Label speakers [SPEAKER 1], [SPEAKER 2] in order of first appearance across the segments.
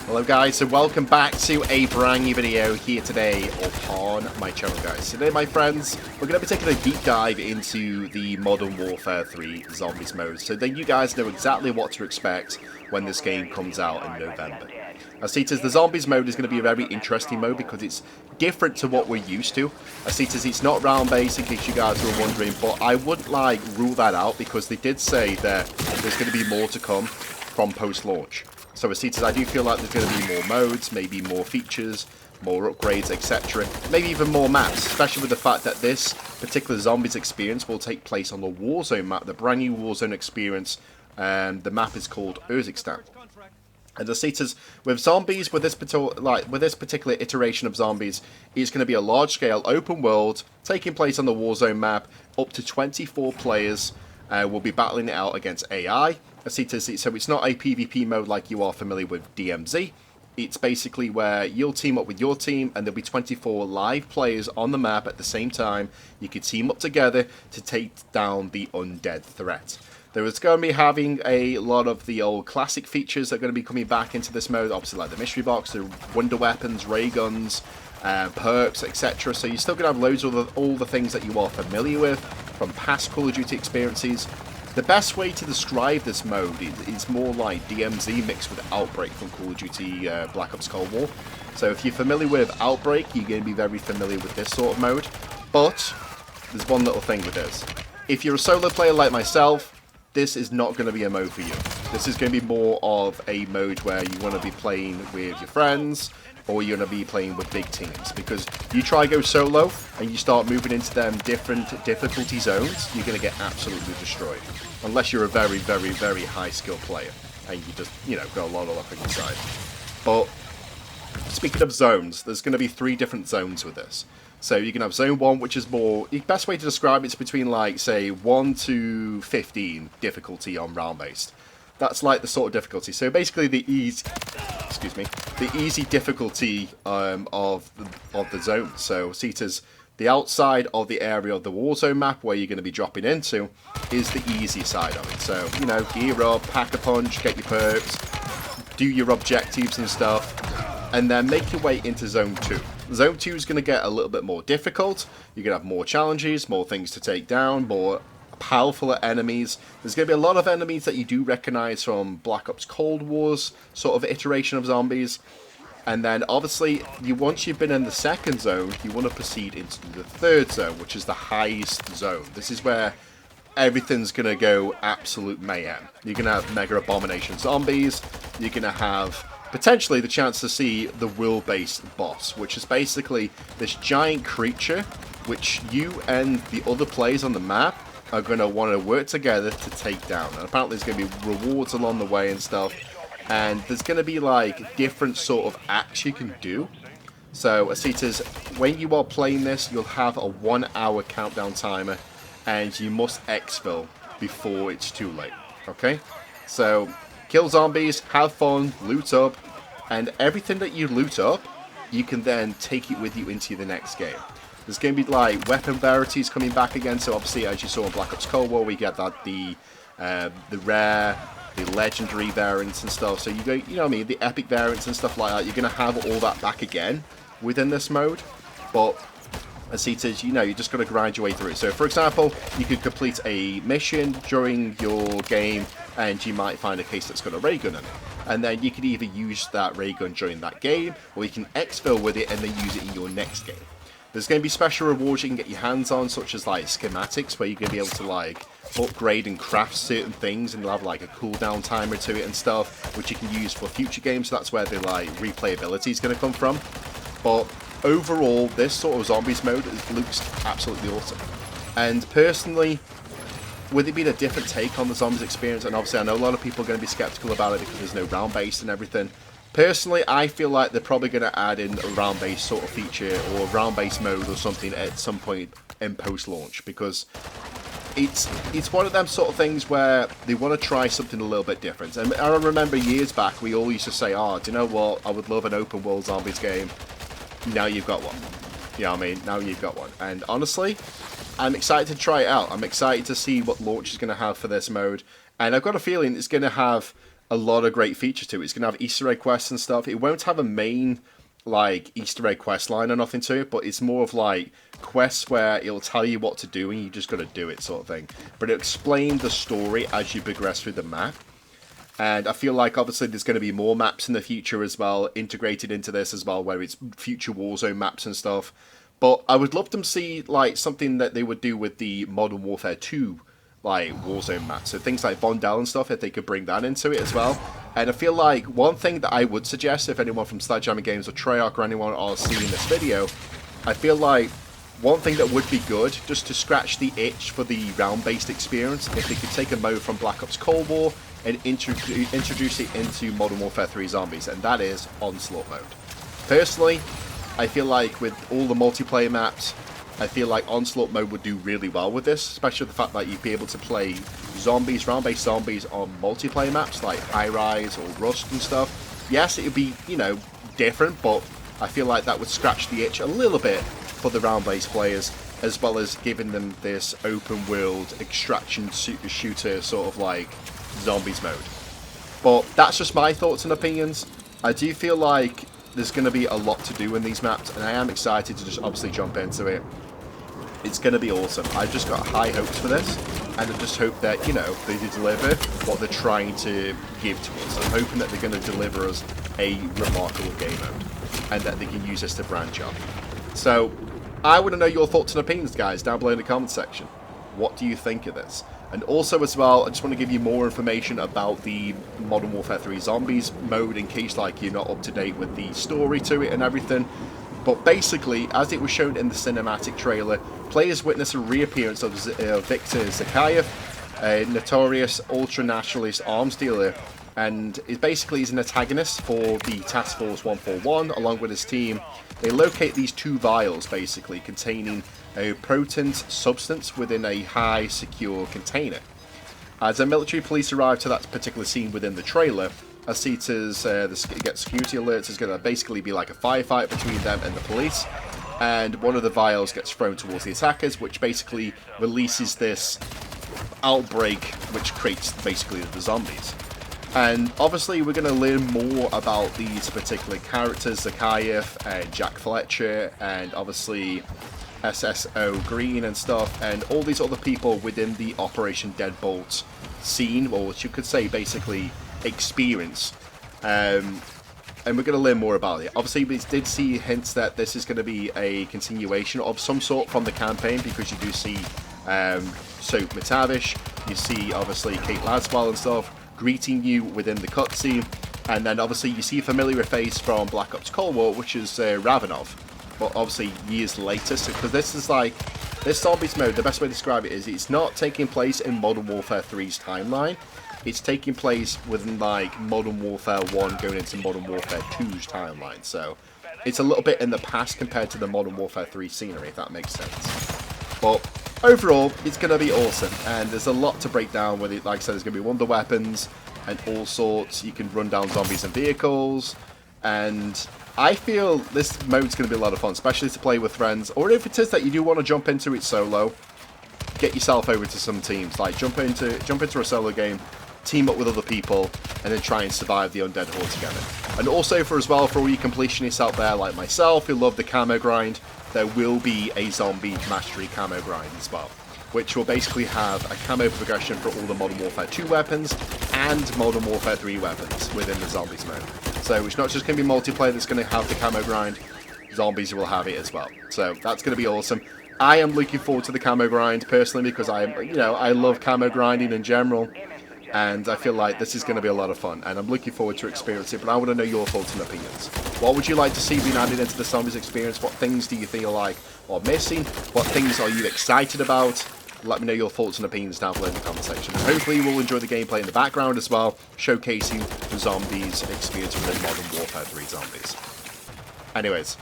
[SPEAKER 1] Hello guys, so welcome back to a brand new video here today upon my channel guys. Today my friends, we're going to be taking a deep dive into the Modern Warfare 3 Zombies mode, so then you guys know exactly what to expect when this game comes out in November. I see it as the Zombies mode is going to be a very interesting mode because it's different to what we're used to. I see it as it's not round based in case you guys were wondering, but I wouldn't rule that out because they did say that there's going to be more to come from post-launch. So as I do feel like there's going to be more modes, maybe more features, more upgrades, etc. Maybe even more maps, especially with the fact that this particular Zombies experience will take place on the Warzone map, the brand new Warzone experience. The map is called Urzikstan. And as with Zombies, with this particular iteration of Zombies, it's going to be a large-scale open world taking place on the Warzone map. Up to 24 players will be battling it out against AI. So it's not a PvP mode like you are familiar with DMZ. It's basically where you'll team up with your team and there'll be 24 live players on the map at the same time. You can team up together to take down the undead threat. There is going to be having a lot of the old classic features that are going to be coming back into this mode, obviously like the mystery box, the wonder weapons, ray guns, perks, etc. So you're still going to have loads of all the things that you are familiar with from past Call of Duty experiences. The best way to describe this mode is more like DMZ mixed with Outbreak from Call of Duty Black Ops Cold War. So if you're familiar with Outbreak, you're going to be very familiar with this sort of mode. But there's one little thing with this. If you're a solo player like myself, this is not going to be a mode for you. This is going to be more of a mode where you want to be playing with your friends, or you're going to be playing with big teams, because you try go solo and you start moving into them different difficulty zones, you're going to get absolutely destroyed, unless you're a very, very, very high skill player and you just, got a lot of luck on your side. But speaking of zones, there's going to be 3 different zones with this. So you can have zone 1, which is more, the best way to describe it's between like say 1 to 15 difficulty on round based. That's like the sort of difficulty. So basically the easy difficulty of the zone. So see it as the outside of the area of the Warzone map where you're going to be dropping into is the easy side of it. So, gear up, pack a punch, get your perks, do your objectives and stuff, and then make your way into zone 2. Zone 2 is going to get a little bit more difficult. You're going to have more challenges, more things to take down, more powerful enemies. There's going to be a lot of enemies that you do recognize from Black Ops Cold War's sort of iteration of zombies. And then obviously, once you've been in the second zone, you want to proceed into the third zone, which is the highest zone. This is where everything's going to go absolute mayhem. You're going to have Mega Abomination zombies. You're going to have potentially the chance to see the will-based boss, which is basically this giant creature which you and the other players on the map are going to want to work together to take down. And apparently there's going to be rewards along the way and stuff, and there's going to be like different sort of acts you can do. So as it is, when you are playing this, you'll have a 1-hour countdown timer and you must exfil before it's too late. Okay, so kill zombies, have fun, loot up, and everything that you loot up you can then take it with you into the next game. There's going to be like weapon varieties coming back again, so obviously as you saw in Black Ops Cold War, we get that the rare, the legendary variants and stuff, so you go, the epic variants and stuff like that, you're going to have all that back again within this mode. But as it is, you're just going to grind your way through it. So for example, you could complete a mission during your game and you might find a case that's got a ray gun in it, and then you could either use that ray gun during that game, or you can exfil with it and then use it in your next game. There's going to be special rewards you can get your hands on, such as like schematics, where you're going to be able to like upgrade and craft certain things, and you'll have like a cooldown timer to it and stuff, which you can use for future games. So that's where the like replayability is going to come from. But overall, this sort of zombies mode looks absolutely awesome. And personally, with it being a different take on the zombies experience, and obviously I know a lot of people are going to be skeptical about it because there's no round based and everything. Personally, I feel like they're probably going to add in a round-based sort of feature or a round-based mode or something at some point in post-launch, because it's one of them sort of things where they want to try something a little bit different. And I remember years back, we all used to say, oh, do you know what, I would love an open-world zombies game. Now you've got one. You know what I mean? Now you've got one. And honestly, I'm excited to try it out. I'm excited to see what launch is going to have for this mode. And I've got a feeling it's going to have a lot of great features to it. It's going to have Easter egg quests and stuff. It won't have a main like Easter egg quest line or nothing to it, but it's more of like quests where it'll tell you what to do and you just got to do it sort of thing. But it'll explain the story as you progress through the map. And I feel like obviously there's going to be more maps in the future as well, integrated into this as well, where it's future Warzone maps and stuff. But I would love to see like something that they would do with the Modern Warfare 2 like Warzone maps. So things like Vondel and stuff, if they could bring that into it as well. And I feel like one thing that I would suggest, if anyone from Sledgehammer Games or Treyarch or anyone are seeing this video, I feel like one thing that would be good, just to scratch the itch for the round-based experience, if they could take a mode from Black Ops Cold War and introduce it into Modern Warfare 3 Zombies, and that is Onslaught mode. Personally, I feel like with all the multiplayer maps, I feel like Onslaught mode would do really well with this, especially the fact that you'd be able to play zombies, round-based zombies on multiplayer maps like High Rise or Rust and stuff. Yes, it would be, you know, different, but I feel like that would scratch the itch a little bit for the round-based players, as well as giving them this open-world extraction shooter sort of like zombies mode. But that's just my thoughts and opinions. I do feel like there's going to be a lot to do in these maps, and I am excited to just obviously jump into it. It's going to be awesome. I've just got high hopes for this, and I just hope that, you know, they deliver what they're trying to give to us. I'm hoping that they're going to deliver us a remarkable game mode, and that they can use this to branch off. So, I want to know your thoughts and opinions, guys, down below in the comment section. What do you think of this? And also as well, I just want to give you more information about the Modern Warfare 3 Zombies mode in case like you're not up to date with the story to it and everything. But basically, as it was shown in the cinematic trailer, players witness a reappearance of Viktor Zakhaev, a notorious ultra-nationalist arms dealer, and is basically he's an antagonist for the Task Force 141 along with his team. They locate these two vials basically containing a potent substance within a high secure container. As the military police arrive to that particular scene within the trailer, as Cetas get security alerts, it's going to basically be like a firefight between them and the police, and one of the vials gets thrown towards the attackers, which basically releases this outbreak which creates basically the zombies. And obviously we're going to learn more about these particular characters, Zakhaev and Jack Fletcher, and obviously SSO Green and stuff, and all these other people within the Operation Deadbolt scene, or what you could say basically experience. And we're going to learn more about it. Obviously we did see hints that this is going to be a continuation of some sort from the campaign, because you do see Soap McTavish, you see obviously Kate Laswell and stuff greeting you within the cutscene, and then obviously you see a familiar face from Black Ops Cold War, which is Ravenov, but obviously years later. So because this is like, this Zombies mode, the best way to describe it is it's not taking place in Modern Warfare 3's timeline, it's taking place within like Modern Warfare 1 going into Modern Warfare 2's timeline, so it's a little bit in the past compared to the Modern Warfare 3 scenery, if that makes sense. But overall, it's going to be awesome, and there's a lot to break down with it. Like I said, there's going to be wonder weapons and all sorts. You can run down zombies and vehicles, and I feel this mode's going to be a lot of fun, especially to play with friends, or if it is that you do want to jump into it solo, get yourself over to some teams. Like jump into a solo game, team up with other people, and then try and survive the undead horde together. And also for all you completionists out there like myself who love the camo grind, there will be a zombie mastery camo grind as well, which will basically have a camo progression for all the Modern Warfare 2 weapons and Modern Warfare 3 weapons within the zombies mode. So it's not just going to be multiplayer that's going to have the camo grind, zombies will have it as well. So that's going to be awesome. I am looking forward to the camo grind personally, because I love camo grinding in general, and I feel like this is going to be a lot of fun, and I'm looking forward to experiencing it. But I want to know your thoughts and opinions. What would you like to see being added into the zombies experience? What things do you feel like are missing? What things are you excited about? Let me know your thoughts and opinions down below in the comment section. And hopefully you will enjoy the gameplay in the background as well, showcasing the zombies experience within Modern Warfare 3 Zombies. Anyways,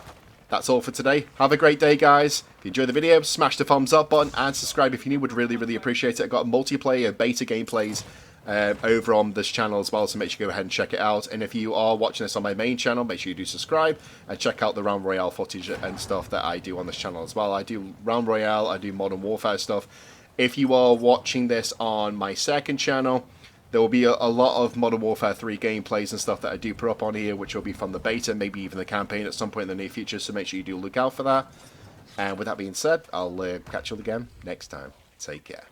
[SPEAKER 1] that's all for today. Have a great day, guys. If you enjoyed the video, smash the thumbs up button and subscribe if you're new. Would really, really appreciate it. I've got multiplayer beta gameplays over on this channel as well, so make sure you go ahead and check it out. And if you are watching this on my main channel, make sure you do subscribe and check out the Round Royale footage and stuff that I do on this channel as well. I do Round Royale, I do Modern Warfare stuff. If you are watching this on my second channel, There will be a lot of Modern Warfare 3 gameplays and stuff that I do put up on here, which will be from the beta, maybe even the campaign at some point in the near future, so make sure you do look out for that. And with that being said, I'll catch you all again next time. Take care.